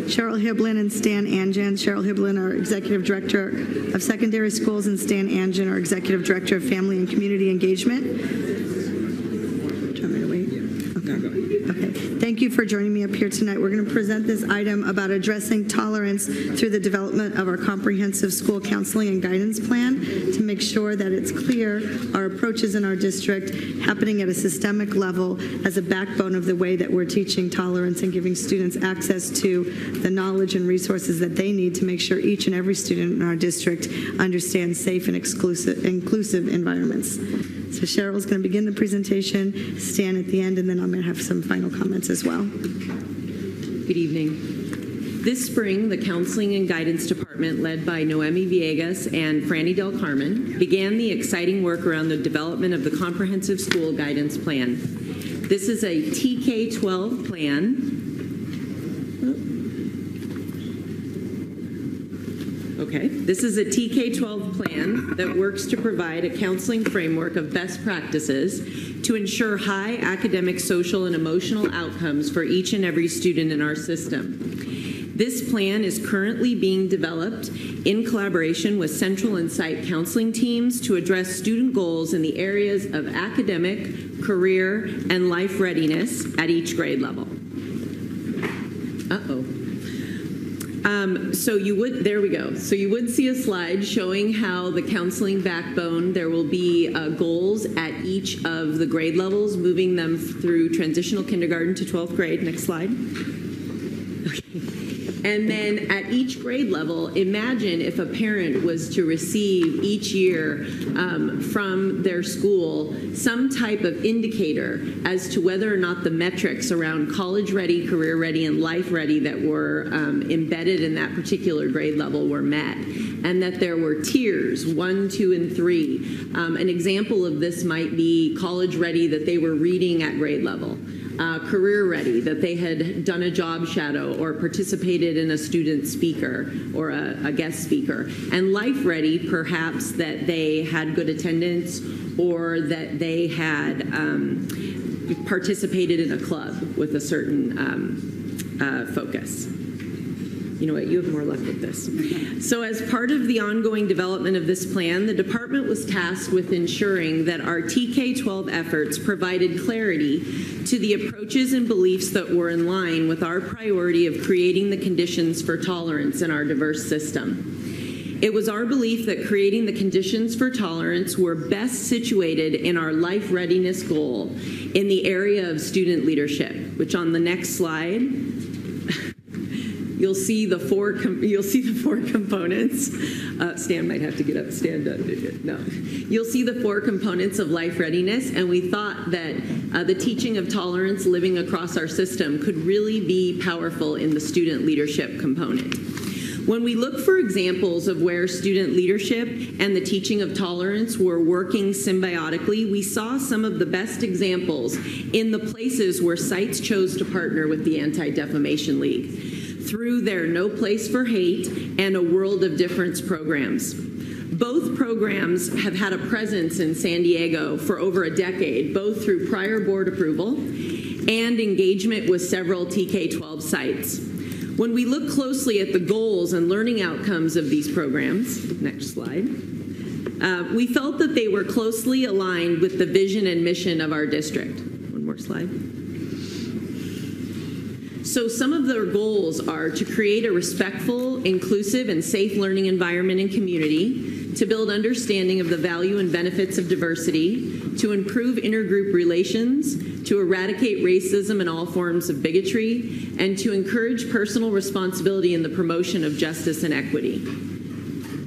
Cheryl Hiblin and Stan Anjan. Cheryl Hiblin, our Executive Director of Secondary Schools, and Stan Anjan, our Executive Director of Family and Community Engagement. Do you want me to wait? Okay. No, go ahead. Okay. Thank you for joining me up here tonight. We're going to present this item about addressing tolerance through the development of our comprehensive school counseling and guidance plan to make sure that it's clear our approaches in our district happening at a systemic level as a backbone of the way that we're teaching tolerance and giving students access to the knowledge and resources that they need to make sure each and every student in our district understands safe and inclusive environments. So Cheryl's going to begin the presentation, Stan at the end, and then I'm going to have some final comments as well. Good evening. This spring, the Counseling and Guidance Department, led by Noemi Villegas and Franny Del Carmen, began the exciting work around the development of the Comprehensive School Guidance Plan. This is a TK-12 plan. Okay. This is a TK-12 plan that works to provide a counseling framework of best practices to ensure high academic, social, and emotional outcomes for each and every student in our system. This plan is currently being developed in collaboration with central and site counseling teams to address student goals in the areas of academic, career, and life readiness at each grade level. There we go. So you would see a slide showing how the counseling backbone, there will be goals at each of the grade levels, moving them through transitional kindergarten to 12th grade. Next slide. Okay. And then at each grade level, imagine if a parent was to receive each year from their school some type of indicator as to whether or not the metrics around college ready, career ready, and life ready that were embedded in that particular grade level were met, and that there were tiers 1, 2, and 3. An example of this might be college ready, that they were reading at grade level. Career ready, that they had done a job shadow or participated in a student speaker or a guest speaker. And life ready, perhaps that they had good attendance or that they had participated in a club with a certain focus. You know what, you have more luck with this. So as part of the ongoing development of this plan, the department was tasked with ensuring that our TK-12 efforts provided clarity to the approaches and beliefs that were in line with our priority of creating the conditions for tolerance in our diverse system. It was our belief that creating the conditions for tolerance were best situated in our life readiness goal in the area of student leadership, which on the next slide, you'll see the four components. Stan might have to get up. Stand up. No. You'll see the 4 components of life readiness, and we thought that the teaching of tolerance living across our system could really be powerful in the student leadership component. When we look for examples of where student leadership and the teaching of tolerance were working symbiotically, we saw some of the best examples in the places where sites chose to partner with the Anti-Defamation League through their No Place for Hate and A World of Difference programs. Both programs have had a presence in San Diego for over a decade, both through prior board approval and engagement with several TK-12 sites. When we look closely at the goals and learning outcomes of these programs, next slide, we felt that they were closely aligned with the vision and mission of our district. One more slide. So some of their goals are to create a respectful, inclusive, and safe learning environment and community, to build understanding of the value and benefits of diversity, to improve intergroup relations, to eradicate racism and all forms of bigotry, and to encourage personal responsibility in the promotion of justice and equity.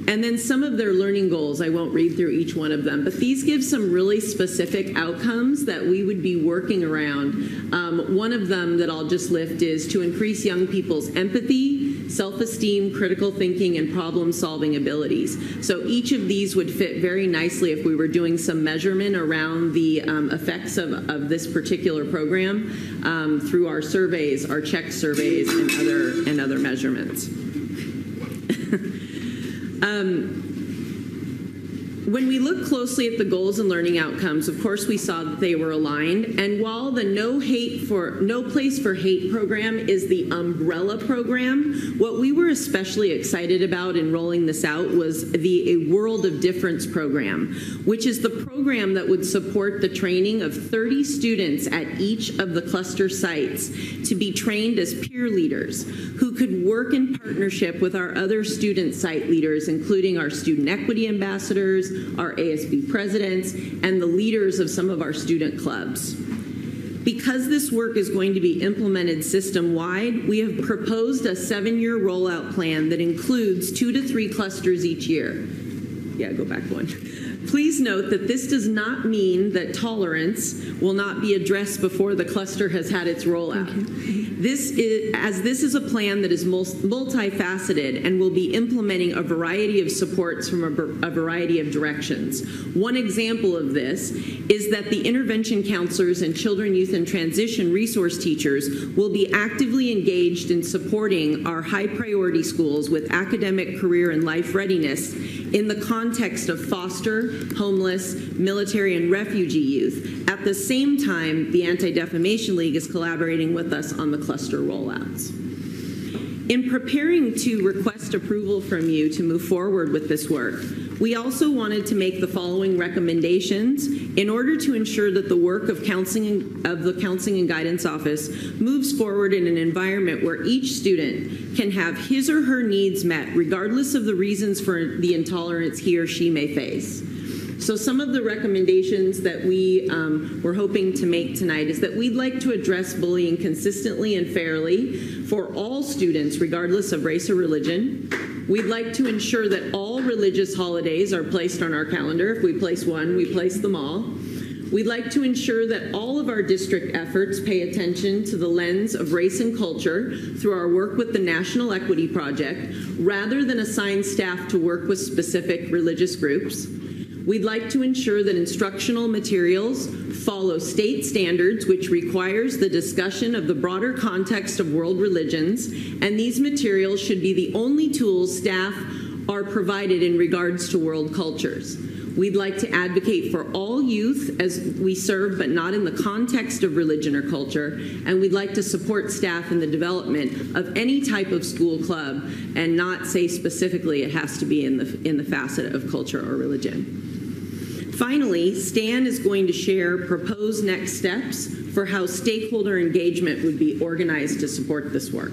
And then some of their learning goals, I won't read through each one of them, but these give some really specific outcomes that we would be working around. One of them that I'll just lift is to increase young people's empathy, self-esteem, critical thinking, and problem-solving abilities. So each of these would fit very nicely if we were doing some measurement around the effects of this particular program through our surveys, our check surveys, and other When we look closely at the goals and learning outcomes, of course, we saw that they were aligned. And while the No Place for Hate program is the umbrella program, what we were especially excited about in rolling this out was the A World of Difference program, which is the program that would support the training of 30 students at each of the cluster sites to be trained as peer leaders who could work in partnership with our other student site leaders, including our student equity ambassadors, our ASB presidents, and the leaders of some of our student clubs. Because this work is going to be implemented system-wide, we have proposed a 7-year rollout plan that includes 2 to 3 clusters each year. Yeah, go back one. Please note that this does not mean that tolerance will not be addressed before the cluster has had its rollout. This is a plan that is multifaceted and will be implementing a variety of supports from a variety of directions. One example of this is that the intervention counselors and children, youth, and transition resource teachers will be actively engaged in supporting our high priority schools with academic, career, and life readiness in the context of foster, homeless, military, and refugee youth. At the same time, the Anti-Defamation League is collaborating with us on the cluster rollouts. In preparing to request approval from you to move forward with this work, we also wanted to make the following recommendations in order to ensure that the work of the Counseling and Guidance Office moves forward in an environment where each student can have his or her needs met regardless of the reasons for the intolerance he or she may face. So some of the recommendations that we were hoping to make tonight is that we'd like to address bullying consistently and fairly for all students regardless of race or religion. We'd like to ensure that all religious holidays are placed on our calendar. If we place one, we place them all. We'd like to ensure that all of our district efforts pay attention to the lens of race and culture through our work with the National Equity Project, rather than assign staff to work with specific religious groups. We'd like to ensure that instructional materials follow state standards, which requires the discussion of the broader context of world religions, and these materials should be the only tools staff are provided in regards to world cultures. We'd like to advocate for all youth as we serve, but not in the context of religion or culture, and we'd like to support staff in the development of any type of school club and not say specifically it has to be in the facet of culture or religion. Finally, Stan is going to share proposed next steps for how stakeholder engagement would be organized to support this work.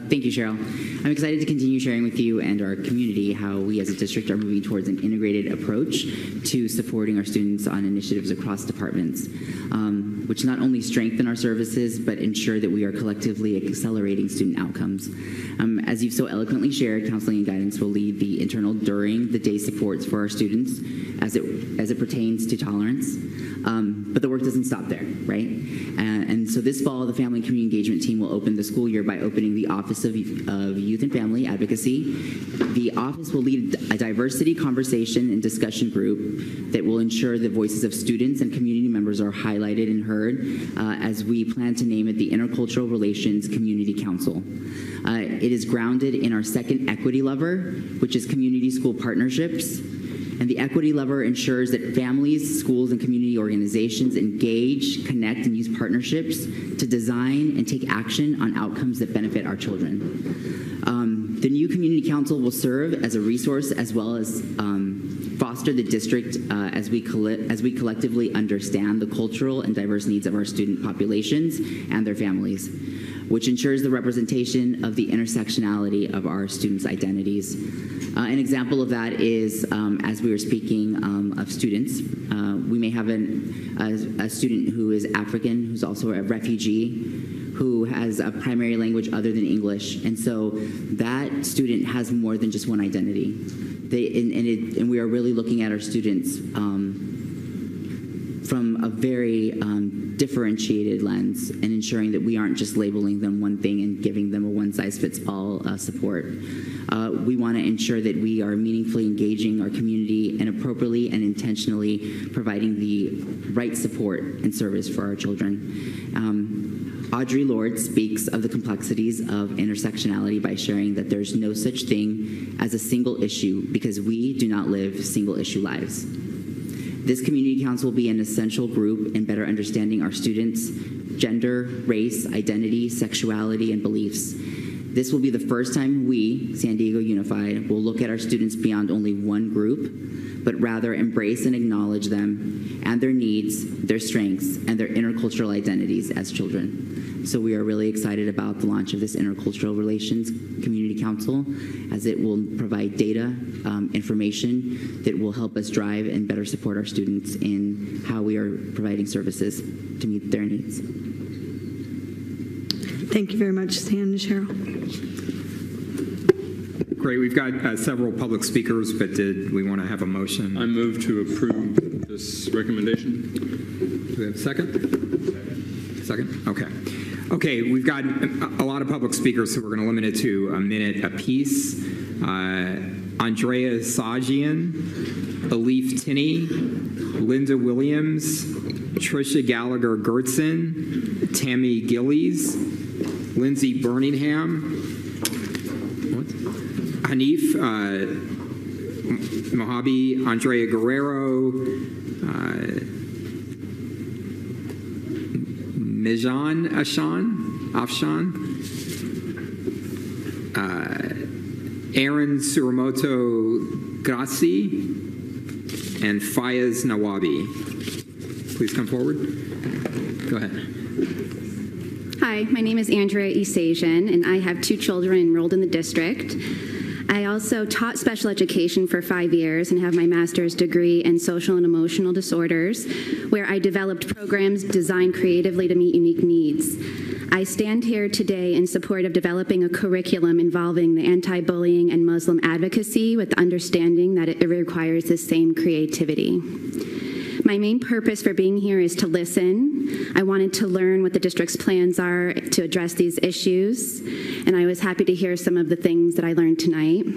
Thank you, Cheryl. I'm excited to continue sharing with you and our community how we as a district are moving towards an integrated approach to supporting our students on initiatives across departments, which not only strengthen our services, but ensure that we are collectively accelerating student outcomes. As you've so eloquently shared, Counseling and Guidance will lead the internal during the day supports for our students as it pertains to tolerance. But the work doesn't stop there, right? And so this fall, the Family and Community Engagement team will open the school year by opening the Office of Youth and Family Advocacy. The office will lead a diversity conversation and discussion group that will ensure the voices of students and community members are highlighted and heard as we plan to name it the Intercultural Relations Community Council. It is grounded in our second equity lever, which is community school partnerships. And the equity lever ensures that families, schools, and community organizations engage, connect, and use partnerships to design and take action on outcomes that benefit our children. The new community council will serve as a resource as well as foster the district as we collectively understand the cultural and diverse needs of our student populations and their families, which ensures the representation of the intersectionality of our students' identities. An example of that is, as we were speaking of students, we may have a student who is African, who's also a refugee, who has a primary language other than English. And so that student has more than just one identity. And we are really looking at our students from a very differentiated lens and ensuring that we aren't just labeling them one thing and giving them a one-size-fits-all support. We want to ensure that we are meaningfully engaging our community and appropriately and intentionally providing the right support and service for our children. Audre Lorde speaks of the complexities of intersectionality by sharing that there's no such thing as a single issue because we do not live single-issue lives. This community council will be an essential group in better understanding our students' gender, race, identity, sexuality, and beliefs. This will be the first time we, San Diego Unified, will look at our students beyond only one group, but rather embrace and acknowledge them and their needs, their strengths, and their intercultural identities as children. So we are really excited about the launch of this Intercultural Relations Community Council, as it will provide data, information that will help us drive and better support our students in how we are providing services to meet their needs. Thank you very much, Stan and Cheryl. Great. We've got several public speakers, but did we want to have a motion? I move to approve this recommendation. Do we have a second? Second? Okay. Okay, we've got a lot of public speakers, so we're going to limit it to a minute apiece. Andrea Sajian, Alif Tinney, Linda Williams, Trisha Gallagher-Gertzen, Tammy Gillies, Lindsay Birmingham, Hanif Mojave, Andrea Guerrero, Mijan Afshan, Aaron Suramoto Grassi, and Fayez Nawabi. Please come forward. Go ahead. Hi, my name is Andrea Isajian, and I have 2 children enrolled in the district. I also taught special education for 5 years and have my master's degree in social and emotional disorders, where I developed programs designed creatively to meet unique needs. I stand here today in support of developing a curriculum involving the anti-bullying and Muslim advocacy with the understanding that it requires the same creativity. My main purpose for being here is to listen. I wanted to learn what the district's plans are to address these issues, and I was happy to hear some of the things that I learned tonight.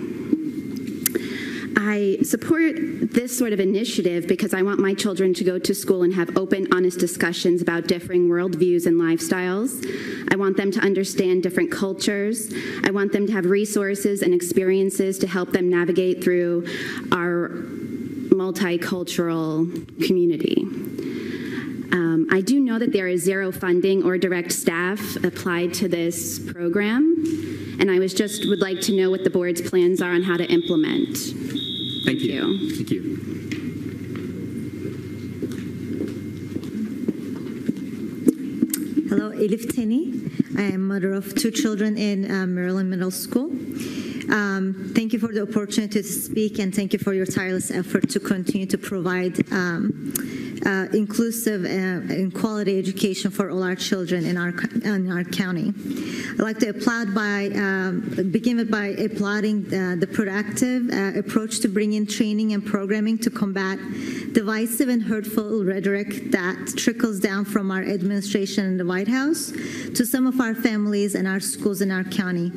I support this sort of initiative because I want my children to go to school and have open, honest discussions about differing worldviews and lifestyles. I want them to understand different cultures. I want them to have resources and experiences to help them navigate through our multicultural community. I do know that there is 0 funding or direct staff applied to this program, and I would like to know what the board's plans are on how to implement. Thank you. Thank you. Hello, Elif Teni. I am mother of 2 children in Maryland Middle School. Thank you for the opportunity to speak, and thank you for your tireless effort to continue to provide inclusive and quality education for all our children in our county. I'd like to begin by applauding the proactive approach to bring in training and programming to combat divisive and hurtful rhetoric that trickles down from our administration in the White House to some of our families and our schools in our county.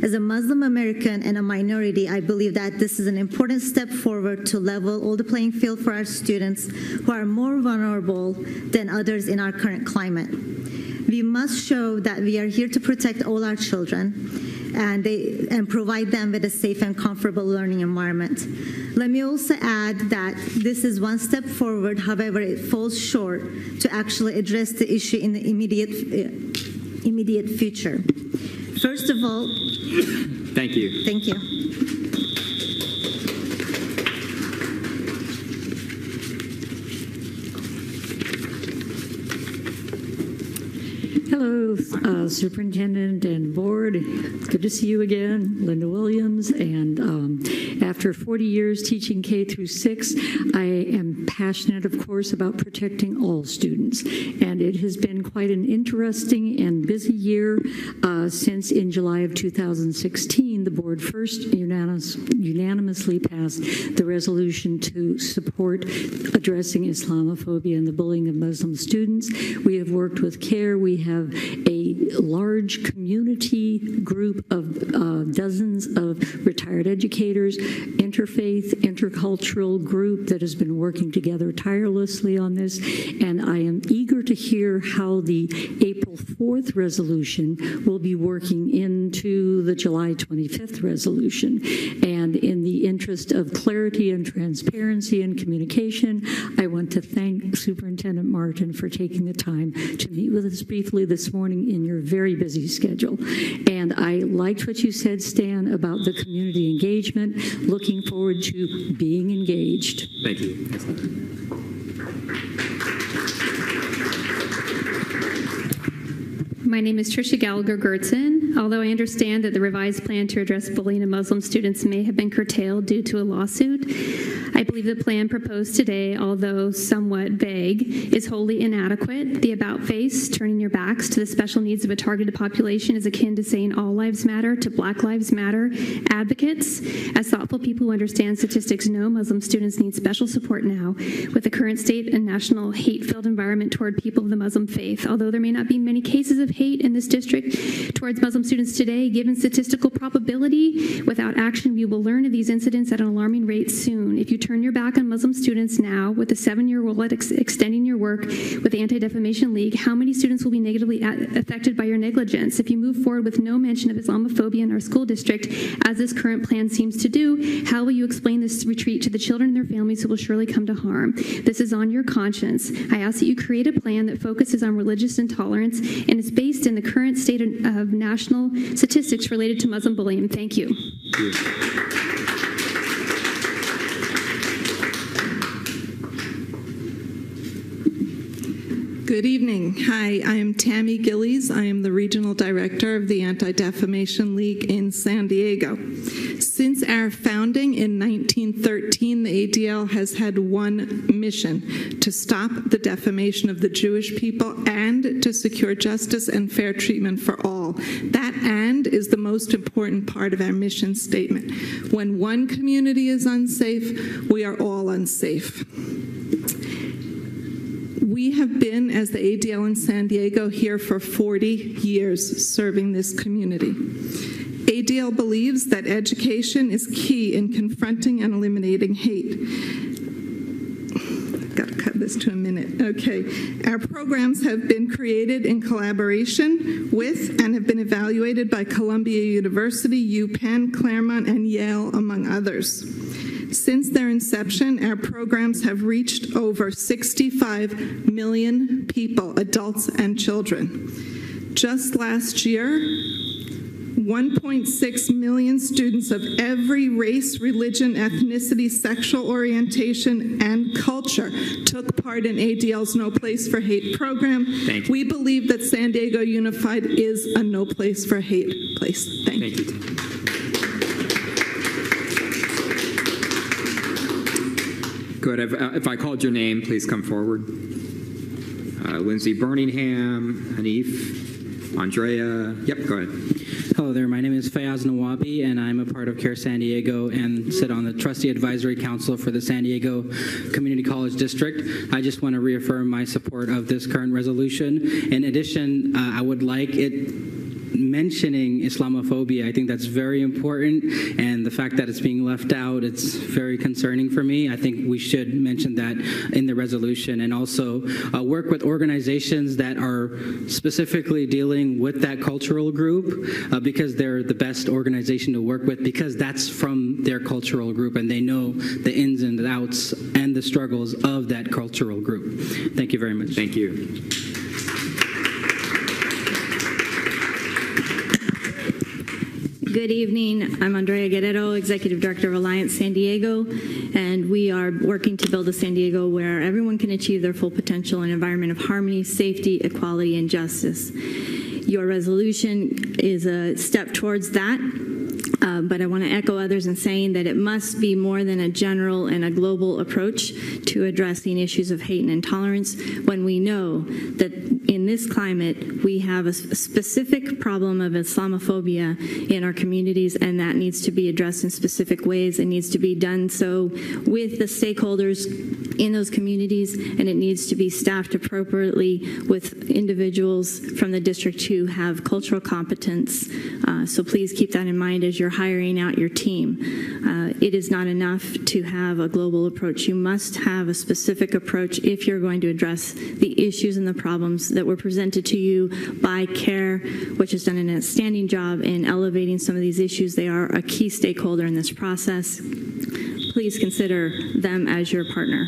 As a Muslim American and a minority, I believe that this is an important step forward to level all the playing field for our students who are more vulnerable than others in our current climate. We must show that we are here to protect all our children and provide them with a safe and comfortable learning environment. Let me also add that this is one step forward, however, it falls short to actually address the issue in the immediate future. First of all, thank you. Thank you. Hello, Superintendent and Board. It's good to see you again, Linda Williams. And after 40 years teaching K through 6, I am passionate, of course, about protecting all students. And it has been quite an interesting and busy year since in July of 2016, the Board first unanimously passed the resolution to support addressing Islamophobia and the bullying of Muslim students. We have worked with CARE. We have a large community group of dozens of retired educators, interfaith, intercultural group that has been working together tirelessly on this, and I am eager to hear how the April 4th resolution will be working into the July 25th resolution. And in the interest of clarity and transparency and communication, I want to thank Superintendent Martin for taking the time to meet with us briefly this morning in your very busy schedule. And I liked what you said, Stan, about the community engagement. Looking forward to being engaged. Thank you. My name is Tricia Gallagher-Gertzen. Although I understand that the revised plan to address bullying of Muslim students may have been curtailed due to a lawsuit, I believe the plan proposed today, although somewhat vague, is wholly inadequate. The about face, turning your backs to the special needs of a targeted population, is akin to saying all lives matter to Black Lives Matter advocates. As thoughtful people who understand statistics know, Muslim students need special support now with the current state and national hate-filled environment toward people of the Muslim faith. Although there may not be many cases of hate in this district towards Muslim students today, given statistical probability, without action, we will learn of these incidents at an alarming rate soon. If you turn your back on Muslim students now with a 7-year rule at extending your work with the Anti-Defamation League, how many students will be negatively affected by your negligence? If you move forward with no mention of Islamophobia in our school district, as this current plan seems to do, how will you explain this retreat to the children and their families who will surely come to harm? This is on your conscience. I ask that you create a plan that focuses on religious intolerance and is based in the current state of national statistics related to Muslim bullying. Thank you. Thank you. Good evening. Hi, I am Tammy Gillies. I am the Regional Director of the Anti-Defamation League in San Diego. Since our founding in 1913, the ADL has had one mission: to stop the defamation of the Jewish people and to secure justice and fair treatment for all. That "and" is the most important part of our mission statement. When one community is unsafe, we are all unsafe. We have been, as the ADL in San Diego, here for 40 years serving this community. ADL believes that education is key in confronting and eliminating hate. I've got to cut this to a minute. Okay. Our programs have been created in collaboration with and have been evaluated by Columbia University, UPenn, Claremont, and Yale, among others. Since their inception, our programs have reached over 65 million people, adults and children. Just last year, 1.6 million students of every race, religion, ethnicity, sexual orientation, and culture took part in ADL's No Place for Hate program. Thank you. We believe that San Diego Unified is a no place for hate place. Thank you. Good. If I called your name, please come forward. Lindsay Birmingham, Hanif, Andrea. Yep, go ahead. Hello there. My name is Fayaz Nawabi, and I'm a part of CARE San Diego and sit on the Trustee Advisory Council for the San Diego Community College District. I just want to reaffirm my support of this current resolution. In addition, I would like it mentioning Islamophobia. I think that's very important, and the fact that it's being left out, it's very concerning for me. I think we should mention that in the resolution, and also work with organizations that are specifically dealing with that cultural group, because they're the best organization to work with, because that's from their cultural group and they know the ins and outs and the struggles of that cultural group. Thank you very much. Thank you. Good evening. I'm Andrea Guerrero, Executive Director of Alliance San Diego, and we are working to build a San Diego where everyone can achieve their full potential in an environment of harmony, safety, equality, and justice. Your resolution is a step towards that, but I want to echo others in saying that it must be more than a general and a global approach to addressing issues of hate and intolerance when we know that in this climate, we have a specific problem of Islamophobia in our communities, and that needs to be addressed in specific ways. It needs to be done so with the stakeholders in those communities, and it needs to be staffed appropriately with individuals from the district who have cultural competence. So please keep that in mind as you're hiring out your team. It is not enough to have a global approach. You must have a specific approach if you're going to address the issues and the problems that were presented to you by CARE, which has done an outstanding job in elevating some of these issues. They are a key stakeholder in this process. Please consider them as your partner.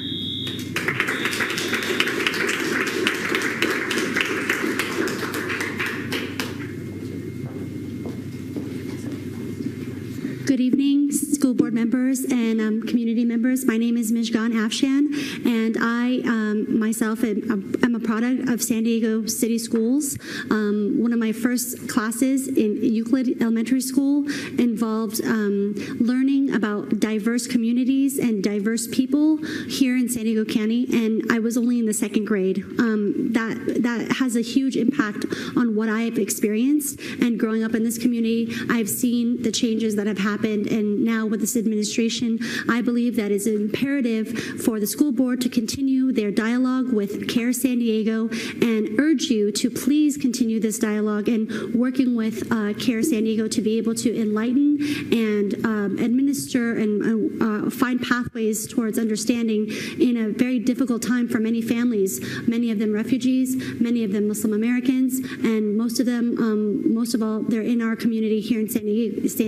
Good evening, school board members and community members. My name is Mijgan Afshan, and I myself am a product of San Diego City Schools. One of my first classes in Euclid Elementary School involved learning about diverse communities and diverse people here in San Diego County, and I was only in the second grade. That has a huge impact on what I've experienced, and growing up in this community, I've seen the changes that have happened, and now with this administration, I believe that it's imperative for the school board to continue their dialogue with CARE San Diego and urge you to please continue this dialogue and working with CARE San Diego to be able to enlighten and administer and find pathways towards understanding in a very difficult time for many families, many of them refugees, many of them Muslim Americans, and most of them, most of all, they're in our community here in San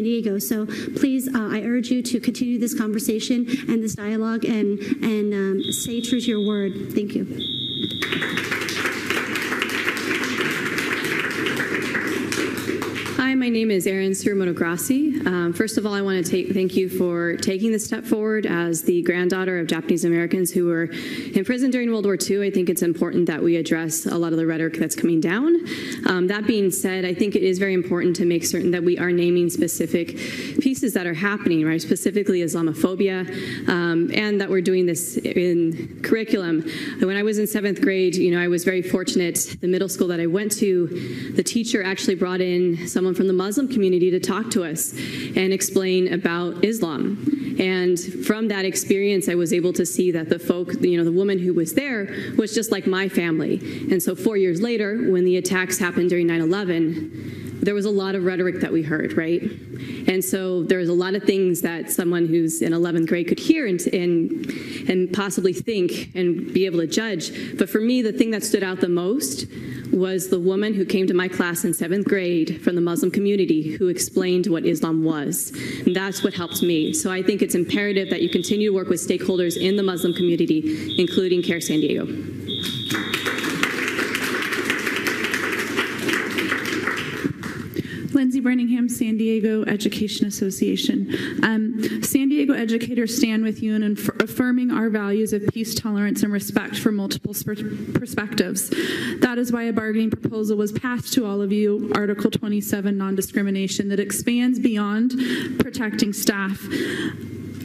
Diego. So please, I urge you to continue this conversation and this dialogue and say true to your word. Thank you. Hi, my name is Erin Surumoto-Grassi. First of all, I want to thank you for taking this step forward. As the granddaughter of Japanese Americans who were imprisoned during World War II, I think it's important that we address a lot of the rhetoric that's coming down. That being said, I think it is very important to make certain that we are naming specific pieces that are happening, right? Specifically Islamophobia, and that we're doing this in curriculum. When I was in 7th grade, I was very fortunate. The middle school that I went to, the teacher actually brought in someone from the Muslim community to talk to us and explain about Islam. And from that experience, I was able to see that the woman who was there was just like my family. And so 4 years later, when the attacks happened during 9/11, there was a lot of rhetoric that we heard, right? And so there's a lot of things that someone who's in 11th grade could hear and possibly think and be able to judge. But for me, the thing that stood out the most was the woman who came to my class in 7th grade from the Muslim community who explained what Islam was. And that's what helped me. So I think it's imperative that you continue to work with stakeholders in the Muslim community, including CARE San Diego. Lindsay Brenningham, San Diego Education Association. San Diego educators stand with you in affirming our values of peace, tolerance, and respect for multiple perspectives. That is why a bargaining proposal was passed to all of you, Article 27, non-discrimination, that expands beyond protecting staff.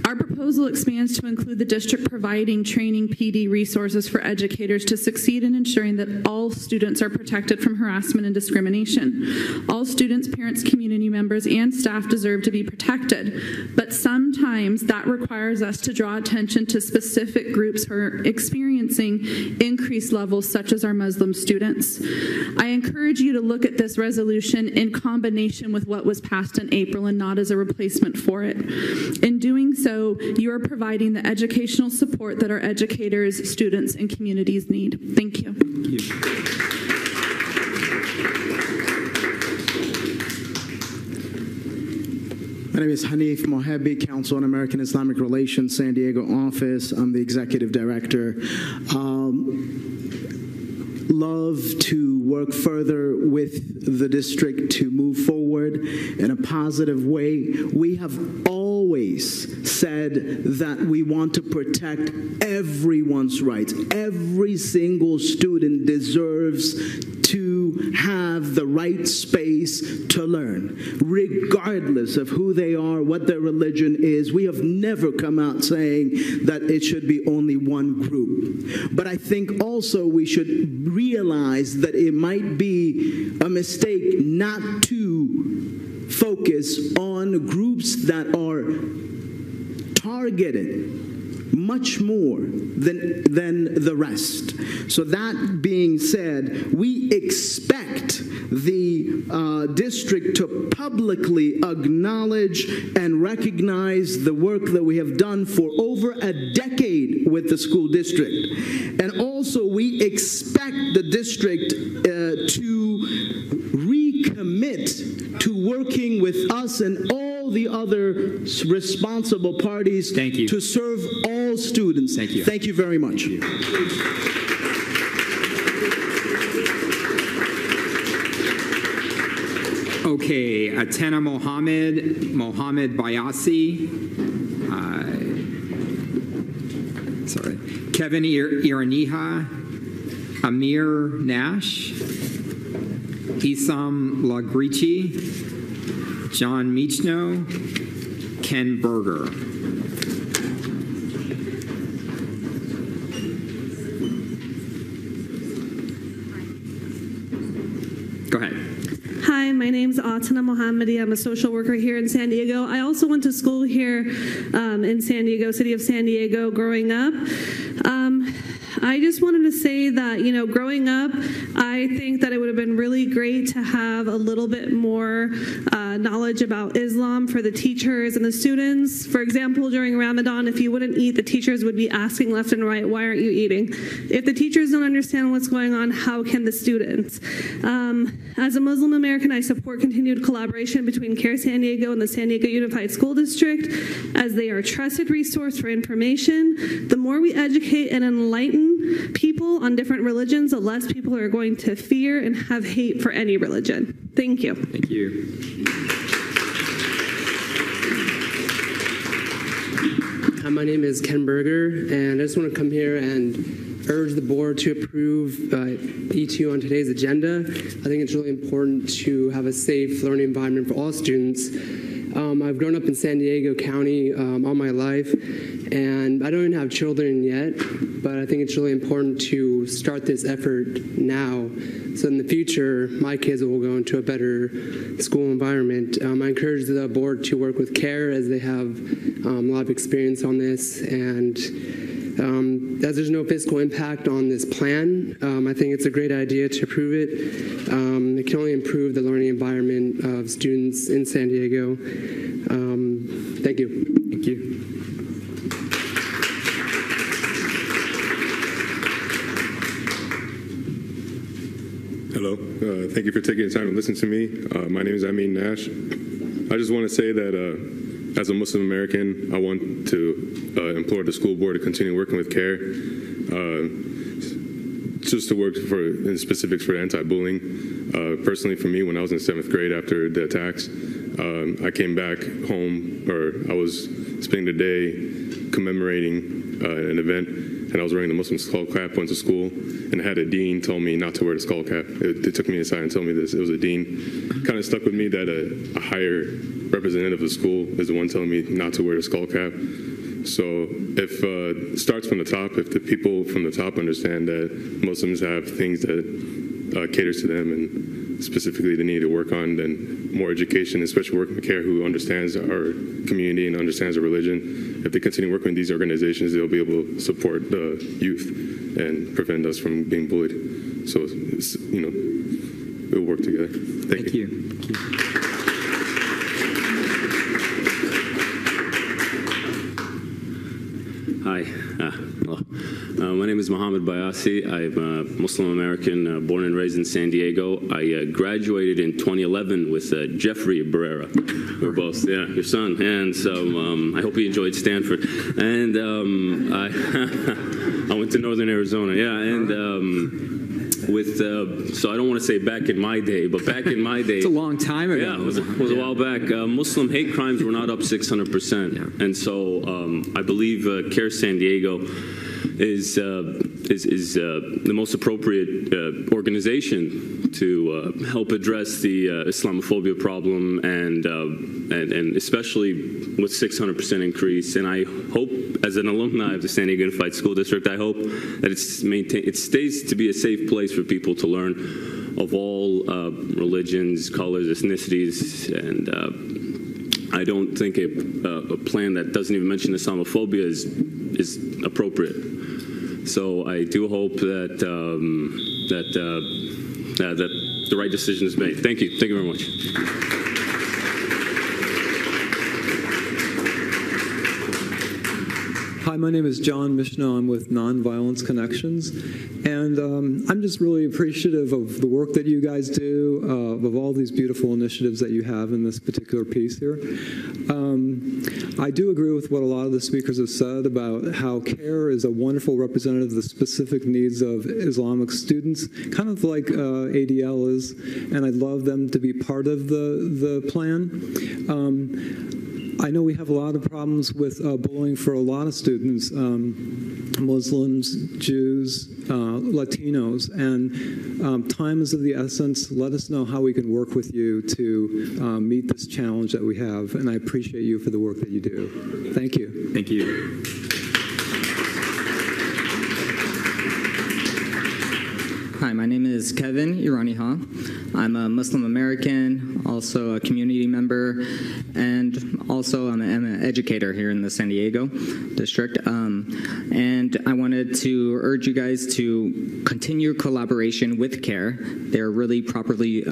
Our proposal expands to include the district providing training PD resources for educators to succeed in ensuring that all students are protected from harassment and discrimination. All students, parents, community members, and staff deserve to be protected, but sometimes that requires us to draw attention to specific groups who are experiencing increased levels, such as our Muslim students. I encourage you to look at this resolution in combination with what was passed in April and not as a replacement for it. In doing so, you are providing the educational support that our educators, students, and communities need. Thank you. Thank you. My name is Hanif Mohabi, Council on American Islamic Relations, San Diego office. I'm the executive director. Love to work further with the district to move forward in a positive way. We have always said that we want to protect everyone's rights. Every single student deserves to have have the right space to learn, regardless of who they are, what their religion is. We have never come out saying that it should be only one group. But I think also we should realize that it might be a mistake not to focus on groups that are targeted much more than the rest. So that being said, we expect the district to publicly acknowledge and recognize the work that we have done for over a decade with the school district. And also we expect the district to recommit to working with us and all the other responsible parties to serve all students. Thank you. Thank you very much. Okay, Atena Mohammed Bayasi, Kevin Iraniha, Amir Nash, Isam Lagrichi, John Michno, Ken Berger. Go ahead. Hi, my name's Atana Mohammadi. I'm a social worker here in San Diego. I also went to school here in San Diego, city of San Diego, growing up. I just wanted to say that, you know, growing up, I think that it would have been really great to have a little bit more knowledge about Islam for the teachers and the students. For example, during Ramadan, if you wouldn't eat, the teachers would be asking left and right, why aren't you eating? If the teachers don't understand what's going on, how can the students? As a Muslim American, I support continued collaboration between CARE San Diego and the San Diego Unified School District, as they are a trusted resource for information. The more we educate and enlighten people on different religions, the less people are going to fear and have hate for any religion. Thank you. Thank you. Hi, my name is Ken Berger, and I just want to come here and urge the board to approve E2 on today's agenda. I think it's really important to have a safe learning environment for all students. I've grown up in San Diego County all my life, and I don't even have children yet, but I think it's really important to start this effort now, so in the future, my kids will go into a better school environment. I encourage the board to work with CARE, as they have a lot of experience on this, and as there's no fiscal impact on this plan, I think it's a great idea to approve it. It can only improve the learning environment of students in San Diego. Thank you. Thank you. Hello. Thank you for taking the time to listen to me. My name is Amin Nash. I just want to say that as a Muslim American, I want to implore the school board to continue working with CARE, just to work in specifics for anti-bullying. Personally, for me, when I was in 7th grade after the attacks, I came back home, or I was spending the day commemorating an event, and I was wearing the Muslim skull cap, went to school, and I had a dean tell me not to wear the skull cap. They took me aside and told me this. It was a dean. Kind of stuck with me that a higher representative of the school is the one telling me not to wear the skull cap. So if it starts from the top, if the people from the top understand that Muslims have things that caters to them and specifically they need to work on, then more education, especially working with CARE, who understands our community and understands our religion. If they continue working with these organizations, they'll be able to support the youth and prevent us from being bullied. So, you know, we'll work together. Thank you. Thank you. Hi, my name is Mohammed Bayasi. I'm a Muslim American, born and raised in San Diego. I graduated in 2011 with Jeffrey Barrera. We're both, yeah, your son. And so I hope he enjoyed Stanford. And I went to Northern Arizona, yeah. And so I don't want to say back in my day, but back in my day. It's a long time ago. Yeah, it was a while back. Muslim hate crimes were not up 600%. And so I believe CARE San Diego is the most appropriate organization to help address the Islamophobia problem, and especially with 600% increase. And I hope, as an alumni of the San Diego Unified School District, I hope that it stays to be a safe place for people to learn of all religions, colors, ethnicities, and I don't think a plan that doesn't even mention Islamophobia is appropriate. So I do hope that that the right decision is made. Thank you. Thank you very much. Hi, my name is John Mishna. I'm with Nonviolence Connections, and I'm just really appreciative of the work that you guys do, of all these beautiful initiatives that you have in this particular piece here. I do agree with what a lot of the speakers have said about how CARE is a wonderful representative of the specific needs of Islamic students, kind of like ADL is, and I'd love them to be part of the plan. I know we have a lot of problems with bullying for a lot of students, Muslims, Jews, Latinos, and time is of the essence. Let us know how we can work with you to meet this challenge that we have, and I appreciate you for the work that you do. Thank you. Thank you. Hi, my name is Kevin Iraniha. I'm a Muslim American, also a community member, and also I'm an educator here in the San Diego district. And I wanted to urge you guys to continue collaboration with CARE. They're really properly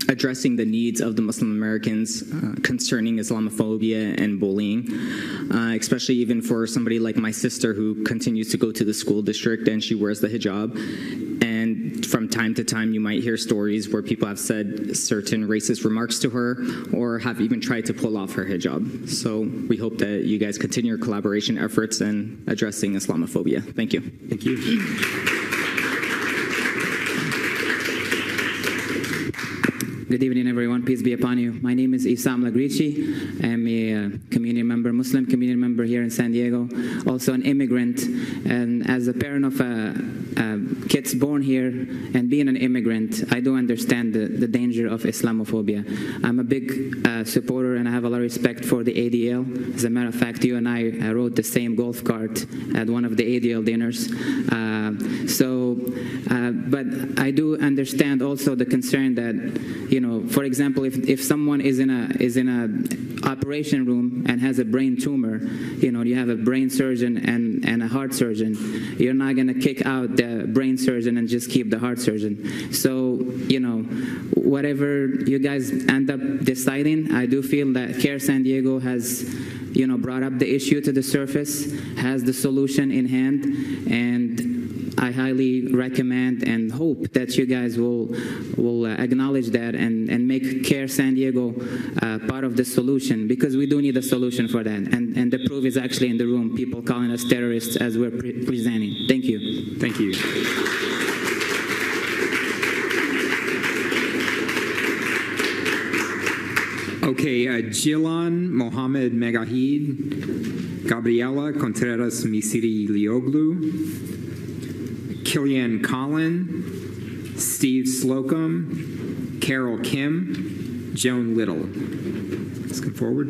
addressing the needs of the Muslim Americans concerning Islamophobia and bullying, especially even for somebody like my sister who continues to go to the school district and she wears the hijab. And from time to time, you might hear stories where people have said certain racist remarks to her or have even tried to pull off her hijab. So we hope that you guys continue your collaboration efforts in addressing Islamophobia. Thank you. Thank you. Good evening, everyone. Peace be upon you. My name is Isam Lagrici. I'm a community member, Muslim community member here in San Diego, also an immigrant. And as a parent of kids born here and being an immigrant, I do understand the danger of Islamophobia. I'm a big supporter and I have a lot of respect for the ADL. As a matter of fact, you and I rode the same golf cart at one of the ADL dinners. But I do understand also the concern that, you know, for example, if someone is in a operation room and has a brain tumor, you know, you have a brain surgeon and a heart surgeon, you're not going to kick out the brain surgeon and just keep the heart surgeon. So, you know, whatever you guys end up deciding, I do feel that CARE San Diego has, you know, brought up the issue to the surface, has the solution in hand, and I highly recommend and hope that you guys will acknowledge that and make CARE San Diego part of the solution, because we do need a solution for that. And the proof is actually in the room, people calling us terrorists as we're presenting. Thank you. Thank you. Okay, Jilan Mohammed Megahid, Gabriela Contreras Misiri Lioglu, Killian Collin, Steve Slocum, Carol Kim, Joan Little. Let's come forward.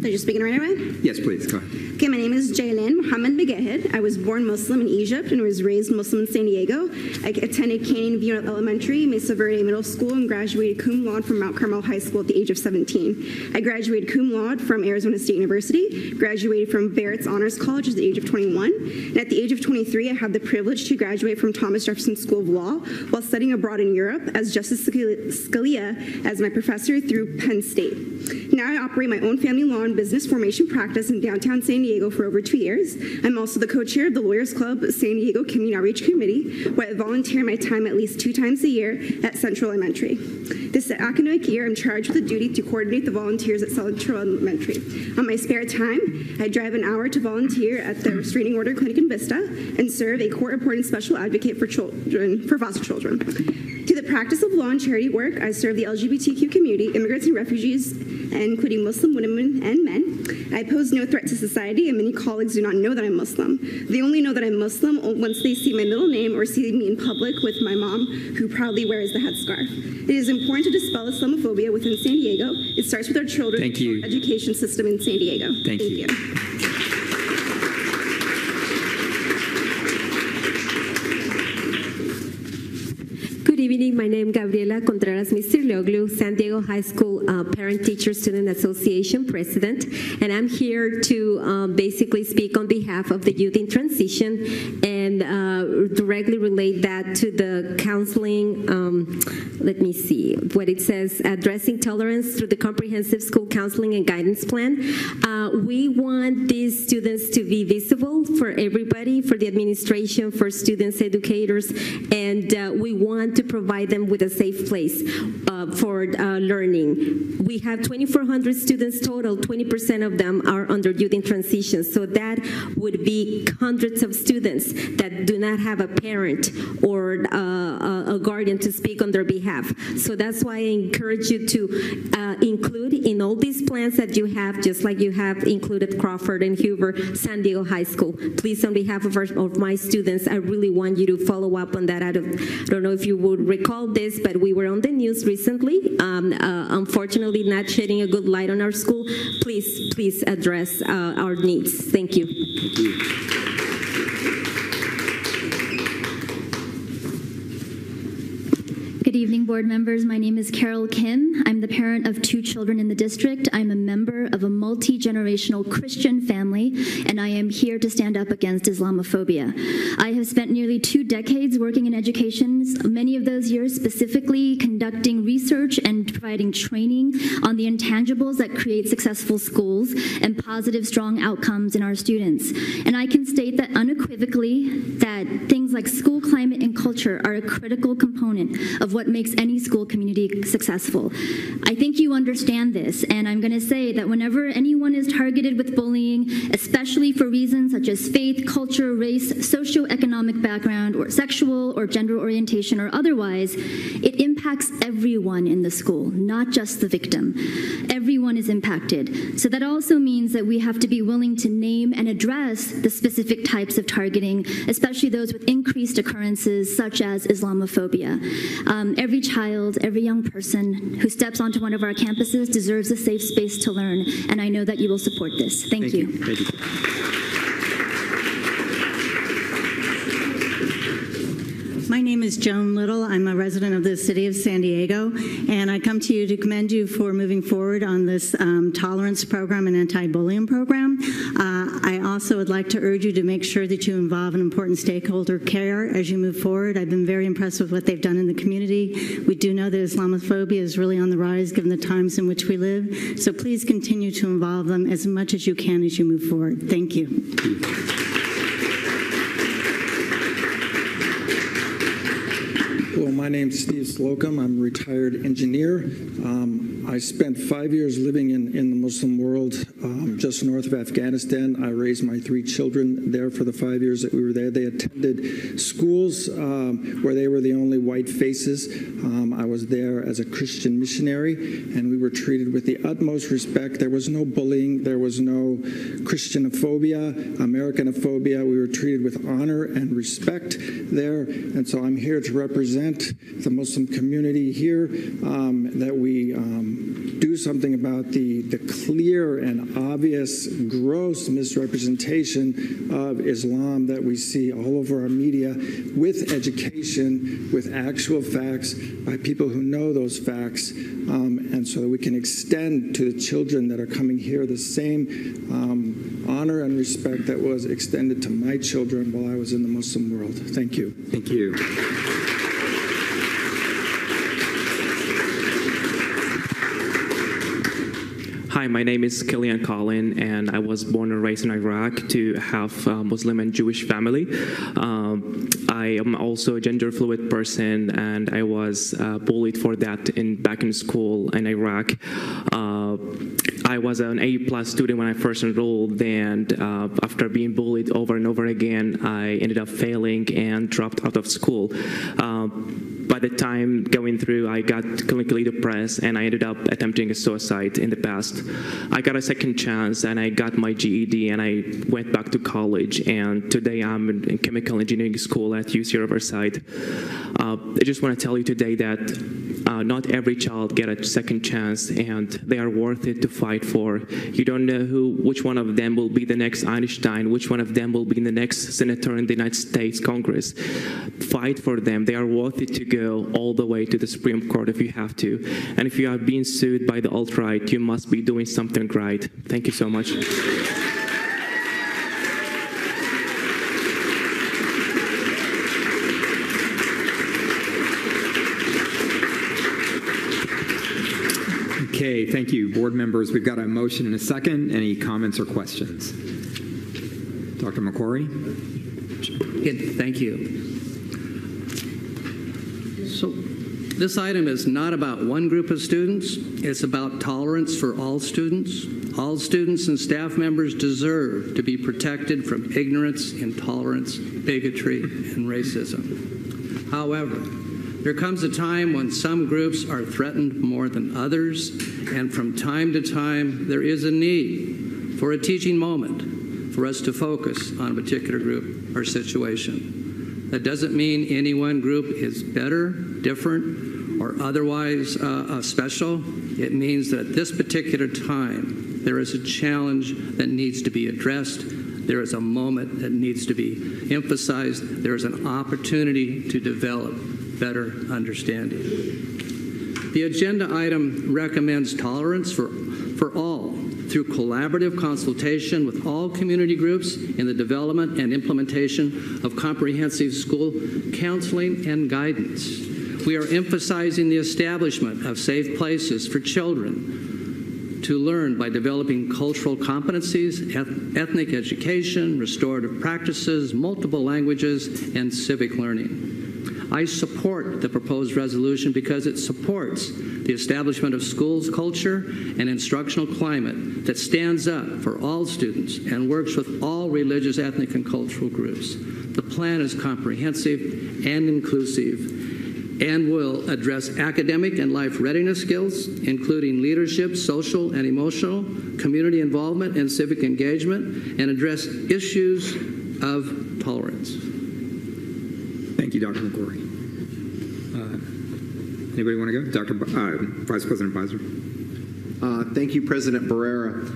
Are you speaking right away? Yes, please. Go ahead. Okay, my name is Jaylen Mohammed Megahed. I was born Muslim in Egypt and was raised Muslim in San Diego. I attended Canyon View Elementary, Mesa Verde Middle School, and graduated cum laude from Mount Carmel High School at the age of 17. I graduated cum laude from Arizona State University, graduated from Barrett's Honors College at the age of 21, and at the age of 23, I had the privilege to graduate from Thomas Jefferson School of Law while studying abroad in Europe as Justice Scalia as my professor through Penn State. Now I operate my own family law and business formation practice in downtown San Diego for over 2 years. I'm also the co-chair of the Lawyers Club San Diego Community Outreach Committee, where I volunteer my time at least 2 times a year at Central Elementary. This academic year, I'm charged with the duty to coordinate the volunteers at Central Elementary. On my spare time, I drive an hour to volunteer at the Restraining Order Clinic in Vista and serve a court-appointed special advocate for foster children. To the practice of law and charity work, I serve the LGBTQ community, immigrants and refugees, including Muslim women and men. I pose no threat to society, and many colleagues do not know that I'm Muslim. They only know that I'm Muslim once they see my middle name or see me in public with my mom, who proudly wears the headscarf. It is important to dispel Islamophobia within San Diego. It starts with our children's education system in San Diego. Thank you. Good evening. My name is Gabriela Contreras Mistirlioglu, San Diego High School Parent Teacher Student Association President, and I'm here to basically speak on behalf of the youth in transition and directly relate that to the counseling. Let me see what it says: addressing tolerance through the comprehensive school counseling and guidance plan. We want these students to be visible for everybody, for the administration, for students, educators, and we want to provide them with a safe place for learning. We have 2,400 students total. 20% of them are under youth in transition. So that would be hundreds of students that do not have a parent or a guardian to speak on their behalf. So that's why I encourage you to include in all these plans that you have, just like you have included Crawford and Hoover, San Diego High School. Please, on behalf of my students, I really want you to follow up on that. I don't know if you would recall this, but we were on the news recently, unfortunately not shedding a good light on our school. Please address our needs. Thank you. Thank you. Good evening, board members. My name is Carol Kim. I'm the parent of 2 children in the district. I'm a member of a multi-generational Christian family, and I am here to stand up against Islamophobia. I have spent nearly 2 decades working in education, many of those years specifically conducting research and providing training on the intangibles that create successful schools and positive, strong outcomes in our students. And I can state that unequivocally that things like school climate and culture are a critical component of what makes any school community successful. I think you understand this, and I'm going to say that whenever anyone is targeted with bullying, especially for reasons such as faith, culture, race, socioeconomic background, or sexual or gender orientation or otherwise, it impacts everyone in the school, not just the victim. Everyone is impacted. So that also means that we have to be willing to name and address the specific types of targeting, especially those with increased occurrences such as Islamophobia. Every child, every young person who steps onto one of our campuses deserves a safe space to learn, and I know that you will support this. Thank you. Thank you. My name is Joan Little. I'm a resident of the city of San Diego, and I come to you to commend you for moving forward on this tolerance program and anti-bullying program. I also would like to urge you to make sure that you involve an important stakeholder care as you move forward. I've been very impressed with what they've done in the community. We do know that Islamophobia is really on the rise given the times in which we live, so please continue to involve them as much as you can as you move forward. Thank you. Hello, my name is Steve Slocum. I'm a retired engineer. I spent 5 years living in the Muslim world just north of Afghanistan. I raised my 3 children there for the 5 years that we were there. They attended schools where they were the only white faces. I was there as a Christian missionary, and we were treated with the utmost respect. There was no bullying. There was no Christianophobia, Americanophobia. We were treated with honor and respect there. And so I'm here to represent the Muslim community here, that we do something about the clear and obvious gross misrepresentation of Islam that we see all over our media, with education, with actual facts, by people who know those facts, and so that we can extend to the children that are coming here the same honor and respect that was extended to my children while I was in the Muslim world. Thank you. Thank you. Hi, my name is Killian Collin, and I was born and raised in Iraq to have a Muslim and Jewish family. I am also a gender fluid person, and I was bullied for that back in school in Iraq. I was an A+ student when I first enrolled, and after being bullied over and over again, I ended up failing and dropped out of school. by the time going through, I got clinically depressed, and I ended up attempting a suicide in the past. I got a second chance, and I got my GED, and I went back to college, and today I'm in chemical engineering school at UC Riverside. I just want to tell you today that not every child gets a second chance, and they are worth it to fight for. You don't know which one of them will be the next Einstein, which one of them will be the next senator in the United States Congress. Fight for them. They are worth it to go all the way to the Supreme Court if you have to. And if you are being sued by the alt-right, you must be doing something right. Thank you so much. Okay, thank you, board members. We've got a motion and a second. Any comments or questions? Dr. McQuarrie? Good, thank you. So this item is not about one group of students. It's about tolerance for all students. All students and staff members deserve to be protected from ignorance, intolerance, bigotry, and racism. However, there comes a time when some groups are threatened more than others, and from time to time, there is a need for a teaching moment for us to focus on a particular group or situation. That doesn't mean any one group is better, different, or otherwise special. It means that at this particular time, there is a challenge that needs to be addressed. There is a moment that needs to be emphasized. There is an opportunity to develop better understanding. The agenda item recommends tolerance for all through collaborative consultation with all community groups in the development and implementation of comprehensive school counseling and guidance. We are emphasizing the establishment of safe places for children to learn by developing cultural competencies, ethnic education, restorative practices, multiple languages, and civic learning. I support the proposed resolution because it supports the establishment of schools culture and instructional climate that stands up for all students and works with all religious, ethnic, and cultural groups. The plan is comprehensive and inclusive and will address academic and life readiness skills, including leadership, social and emotional, community involvement, and civic engagement, and address issues of tolerance. Thank you, Dr. McQuarrie. Anybody want to go? Vice President Beiser. Thank you, President Barrera.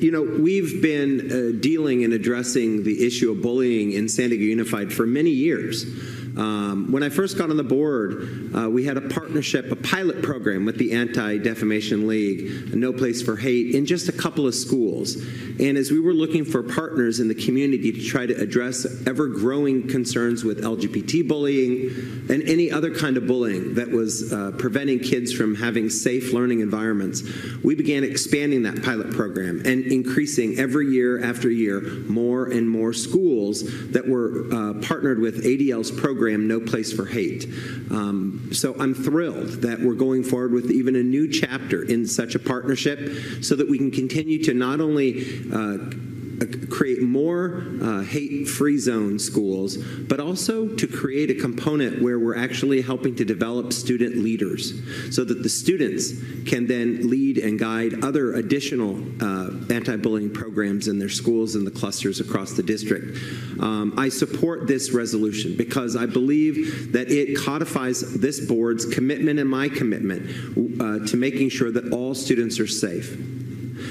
You know, we've been dealing and addressing the issue of bullying in San Diego Unified for many years. When I first got on the board, we had a partnership, a pilot program with the Anti-Defamation League, No Place for Hate, in just a couple of schools. And as we were looking for partners in the community to try to address ever-growing concerns with LGBT bullying and any other kind of bullying that was preventing kids from having safe learning environments, we began expanding that pilot program and increasing every year after year more and more schools that were partnered with ADL's program, No Place for Hate. So I'm thrilled that we're going forward with even a new chapter in such a partnership so that we can continue to not only create more hate-free zone schools, but also to create a component where we're actually helping to develop student leaders so that the students can then lead and guide other additional anti-bullying programs in their schools and the clusters across the district. I support this resolution because I believe that it codifies this board's commitment and my commitment to making sure that all students are safe.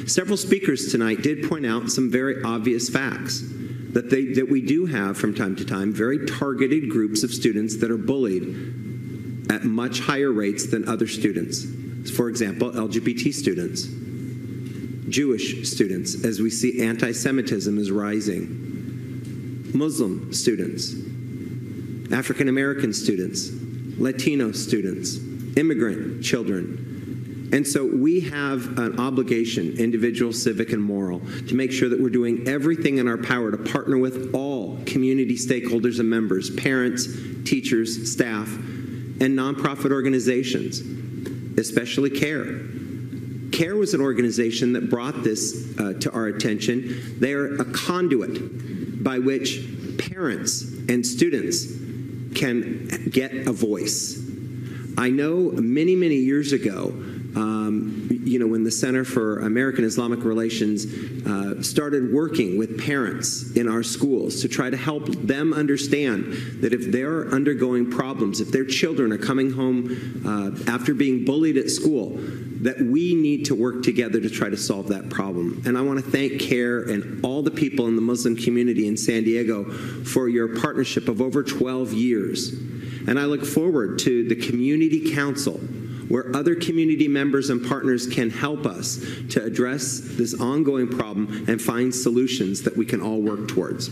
Several speakers tonight did point out some very obvious facts that we do have from time to time very targeted groups of students that are bullied at much higher rates than other students. For example, LGBT students, Jewish students, as we see anti-Semitism is rising, Muslim students, African American students, Latino students, immigrant children. And so we have an obligation, individual, civic, and moral, to make sure that we're doing everything in our power to partner with all community stakeholders and members, parents, teachers, staff, and nonprofit organizations, especially CARE. CARE was an organization that brought this to our attention. They are a conduit by which parents and students can get a voice. I know many, many years ago, when the Center for American Islamic Relations started working with parents in our schools to try to help them understand that if they're undergoing problems, if their children are coming home after being bullied at school, that we need to work together to try to solve that problem. And I want to thank CARE and all the people in the Muslim community in San Diego for your partnership of over 12 years. And I look forward to the Community Council, where other community members and partners can help us to address this ongoing problem and find solutions that we can all work towards.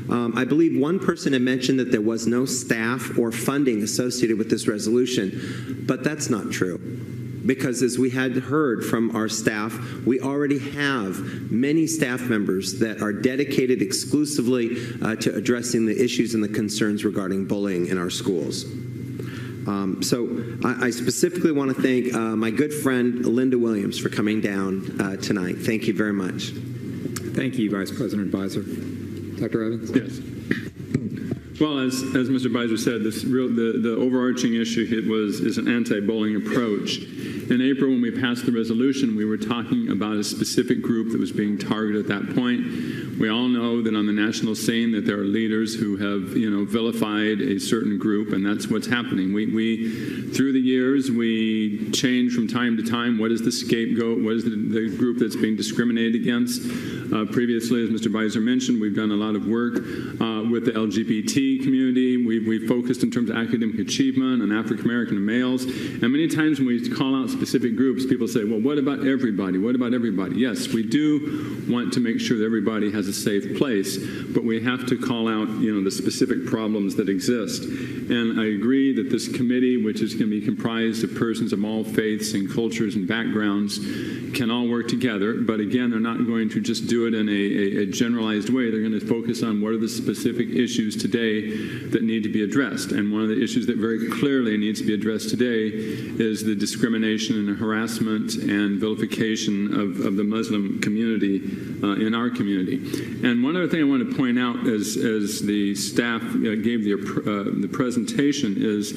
I believe one person had mentioned that there was no staff or funding associated with this resolution, but that's not true. Because as we had heard from our staff, we already have many staff members that are dedicated exclusively to addressing the issues and the concerns regarding bullying in our schools. So I specifically want to thank my good friend Linda Williams for coming down tonight. Thank you very much. Thank you, Vice President Beiser. Dr. Evans? Yes. Well, as Mr. Beiser said, the overarching issue is an anti-bullying approach. In April, when we passed the resolution, we were talking about a specific group that was being targeted at that point. We all know that on the national scene that there are leaders who have, vilified a certain group, and that's what's happening. We through the years, we change from time to time. What is the scapegoat? What is the group that's being discriminated against? Previously, as Mr. Beiser mentioned, we've done a lot of work with the LGBT community. We've focused in terms of academic achievement on African American males. And many times when we call out specific groups, people say, well, what about everybody? What about everybody? Yes, we do want to make sure that everybody has a safe place, but we have to call out, the specific problems that exist. And I agree that this committee, which is going to be comprised of persons of all faiths and cultures and backgrounds, can all work together. But again, they're not going to just do it in a generalized way. They're going to focus on what are the specific issues today that need to be addressed. And one of the issues that very clearly needs to be addressed today is the discrimination and harassment and vilification of the Muslim community in our community. And one other thing I want to point out as the staff gave the presentation is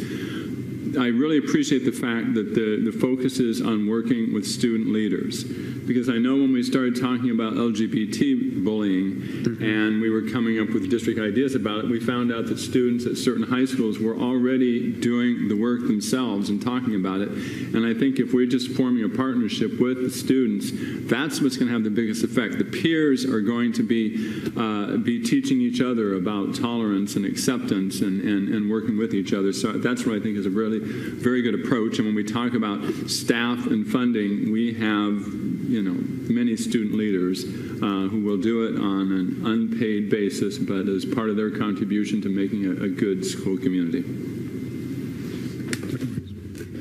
I really appreciate the fact that the focus is on working with student leaders. Because I know when we started talking about LGBT bullying and we were coming up with district ideas about it, we found out that students at certain high schools were already doing the work themselves and talking about it. And I think if we're just forming a partnership with the students, that's what's going to have the biggest effect. The peers are going to be teaching each other about tolerance and acceptance and working with each other. So that's what I think is a really very good approach. And when we talk about staff and funding, we have many student leaders who will do it on an unpaid basis, but as part of their contribution to making a good school community.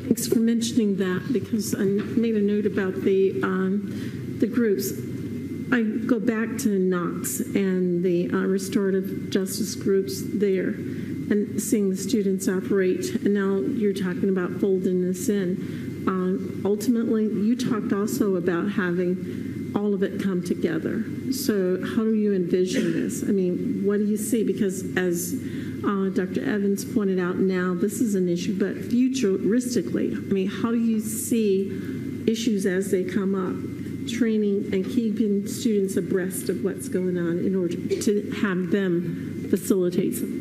Thanks for mentioning that, because I made a note about the groups. I go back to Knox and the restorative justice groups there and seeing the students operate. And now you're talking about folding this in. Ultimately, you talked also about having all of it come together. So how do you envision this? I mean, what do you see? Because as Dr. Evans pointed out, now this is an issue, but futuristically, I mean, how do you see issues as they come up, training and keeping students abreast of what's going on in order to have them facilitate some?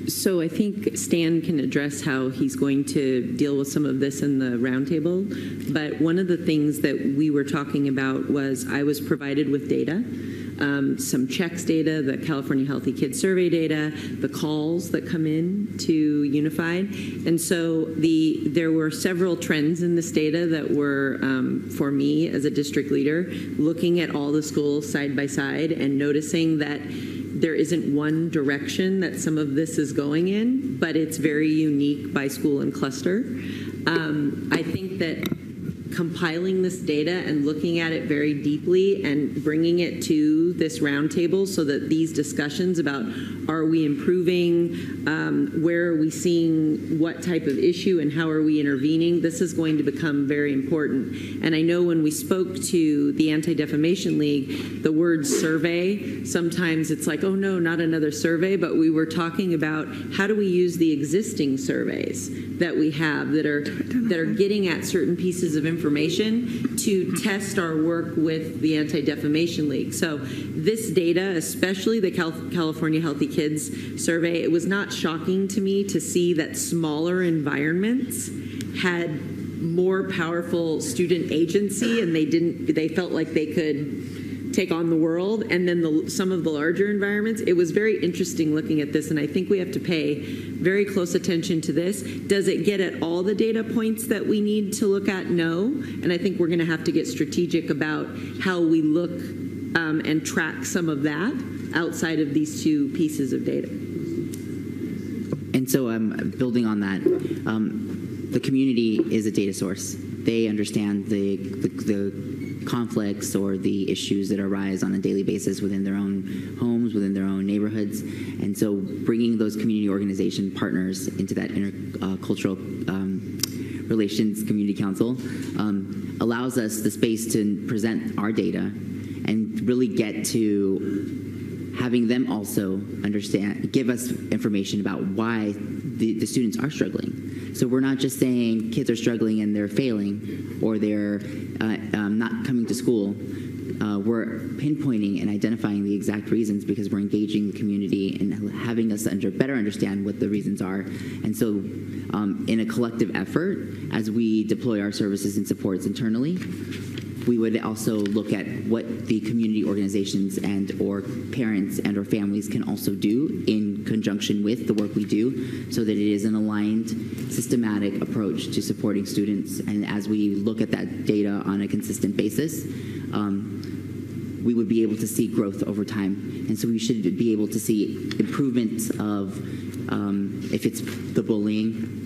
So I think Stan can address how he's going to deal with some of this in the roundtable. But one of the things that we were talking about was I was provided with data, some checks data, the California Healthy Kids Survey data, the calls that come in to Unified. And so there were several trends in this data that were, for me as a district leader, looking at all the schools side by side and noticing that there isn't one direction that some of this is going in, but it's very unique by school and cluster. I think that compiling this data and looking at it very deeply and bringing it to this roundtable so that these discussions about are we improving, where are we seeing what type of issue and how are we intervening, this is going to become very important. And I know when we spoke to the Anti-Defamation League, the word survey, sometimes it's like, oh no, not another survey, but we were talking about how do we use the existing surveys that we have that are getting at certain pieces of information to test our work with the Anti-Defamation League. So this data, especially the California Healthy Kids survey, it was not shocking to me to see that smaller environments had more powerful student agency and they felt like they could take on the world, and then some of the larger environments. It was very interesting looking at this, and I think we have to pay very close attention to this. Does it get at all the data points that we need to look at? No, and I think we're going to have to get strategic about how we look and track some of that outside of these two pieces of data. And so building on that, the community is a data source. They understand the conflicts or the issues that arise on a daily basis within their own homes, within their own neighborhoods. And so bringing those community organization partners into that intercultural relations community council allows us the space to present our data and really get to having them also understand, give us information about why the students are struggling. So we're not just saying kids are struggling and they're failing or they're not coming to school. We're pinpointing and identifying the exact reasons because we're engaging the community and having us better understand what the reasons are. And so in a collective effort, as we deploy our services and supports internally, we would also look at what the community organizations and or parents and or families can also do in conjunction with the work we do so that it is an aligned, systematic approach to supporting students. And as we look at that data on a consistent basis, we would be able to see growth over time. And so we should be able to see improvements of, if it's the bullying,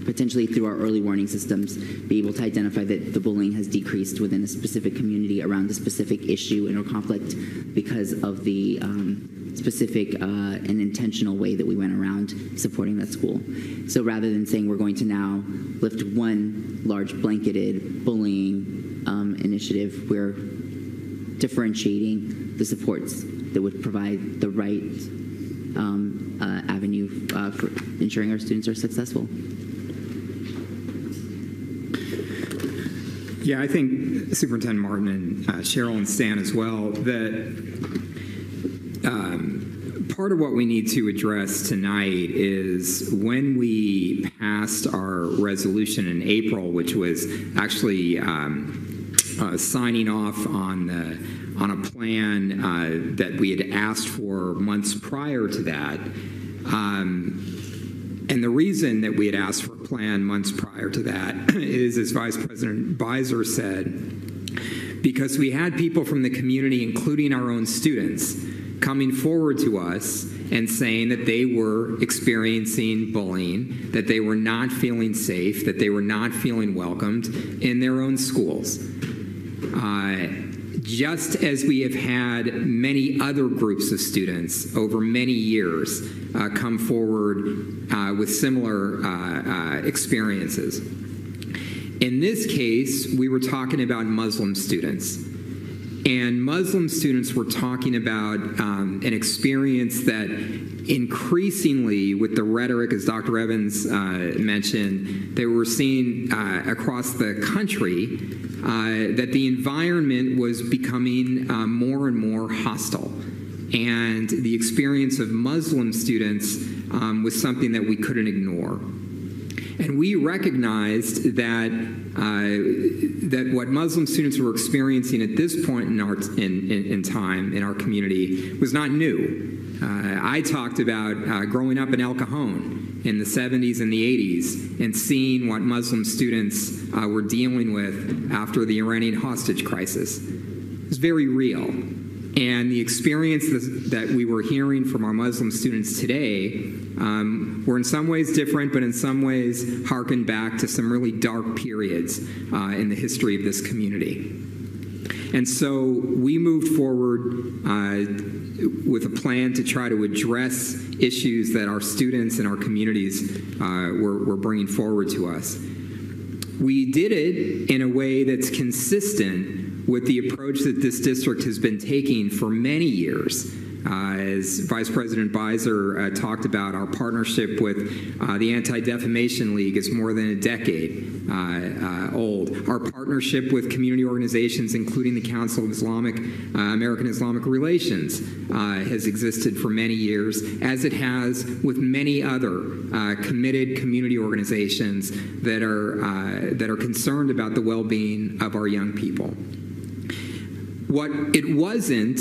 potentially through our early warning systems, be able to identify that the bullying has decreased within a specific community around a specific issue and or conflict because of the specific and intentional way that we went around supporting that school. So rather than saying we're going to now lift one large blanketed bullying initiative, we're differentiating the supports that would provide the right avenue for ensuring our students are successful. Yeah, I think Superintendent Martin and Cheryl and Stan as well, that part of what we need to address tonight is when we passed our resolution in April, which was actually signing off on a plan that we had asked for months prior to that. And the reason that we had asked for a plan months prior to that is, as Vice President Beiser said, because we had people from the community, including our own students, coming forward to us and saying that they were experiencing bullying, that they were not feeling safe, that they were not feeling welcomed in their own schools. Just as we have had many other groups of students over many years come forward with similar experiences. In this case, we were talking about Muslim students. And Muslim students were talking about an experience that increasingly, with the rhetoric, as Dr. Evans mentioned, that we're seeing across the country, that the environment was becoming more and more hostile. And the experience of Muslim students was something that we couldn't ignore. And we recognized that that what Muslim students were experiencing at this point in time in our community was not new. I talked about growing up in El Cajon in the 70s and the 80s and seeing what Muslim students were dealing with after the Iranian hostage crisis. It was very real. And the experiences that we were hearing from our Muslim students today were in some ways different, but in some ways harkened back to some really dark periods in the history of this community. And so we moved forward with a plan to try to address issues that our students and our communities were bringing forward to us. We did it in a way that's consistent with the approach that this district has been taking for many years. As Vice President Beiser talked about, our partnership with the Anti-Defamation League is more than a decade old. Our partnership with community organizations, including the Council of American Islamic Relations, has existed for many years, as it has with many other committed community organizations that are concerned about the well-being of our young people. What it wasn't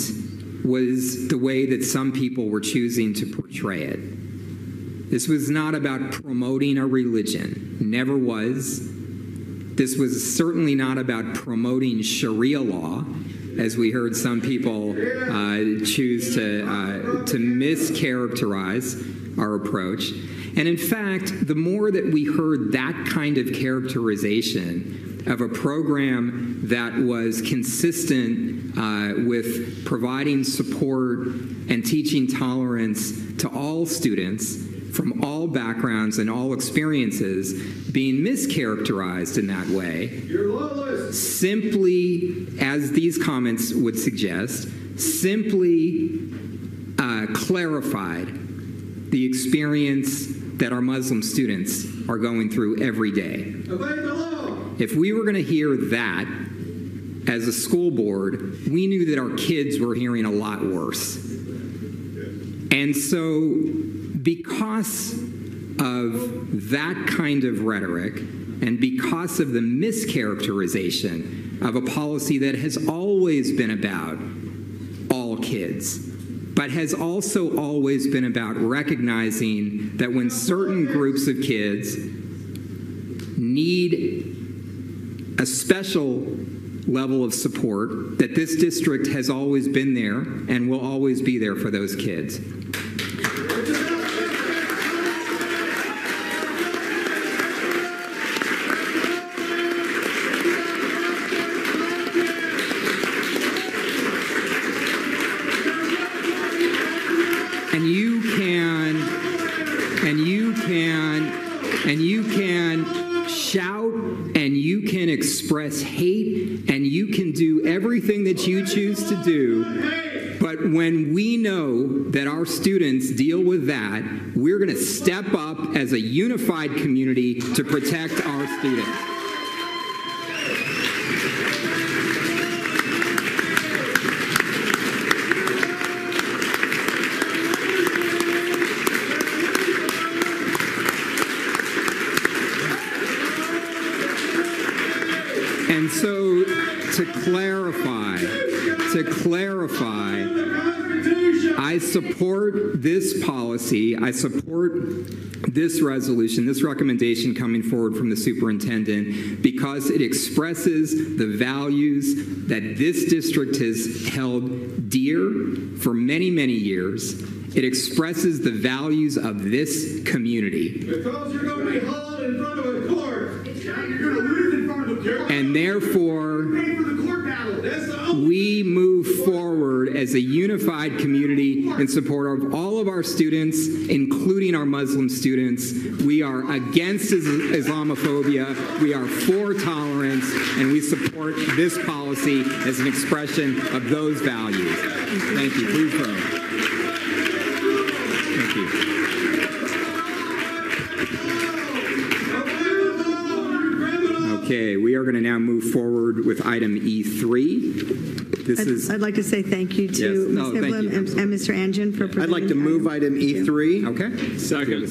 was the way that some people were choosing to portray it. This was not about promoting a religion. Never was. This was certainly not about promoting Sharia law, as we heard some people choose to mischaracterize our approach. And in fact, the more that we heard that kind of characterization of a program that was consistent with providing support and teaching tolerance to all students from all backgrounds and all experiences being mischaracterized in that way, simply, as these comments would suggest, simply clarified the experience that our Muslim students are going through every day. If we were going to hear that as a school board, we knew that our kids were hearing a lot worse. And so, because of that kind of rhetoric, and because of the mischaracterization of a policy that has always been about all kids, but has also always been about recognizing that when certain groups of kids need a special level of support, that this district has always been there and will always be there for those kids. And you can shout, and you can express hate, and you can do everything that you choose to do. But when we know that our students deal with that, we're going to step up as a unified community to protect our students. And so, to clarify, I support this policy, I support this resolution, this recommendation coming forward from the superintendent, because it expresses the values that this district has held dear for many, many years. It expresses the values of this community. Because you're going to be hauled in front of a court. You're going to lose in front of a court. And therefore, we move forward as a unified community in support of all of our students, including our Muslim students. We are against Islamophobia. We are for tolerance, and we support this policy as an expression of those values. Thank you. Please vote. Thank you. Okay, we are going to now move forward with item E3. I'd like to say thank you to Ms. Hiblam and Mr. Anjan for presenting. I'd like to move item E3. Okay. Second.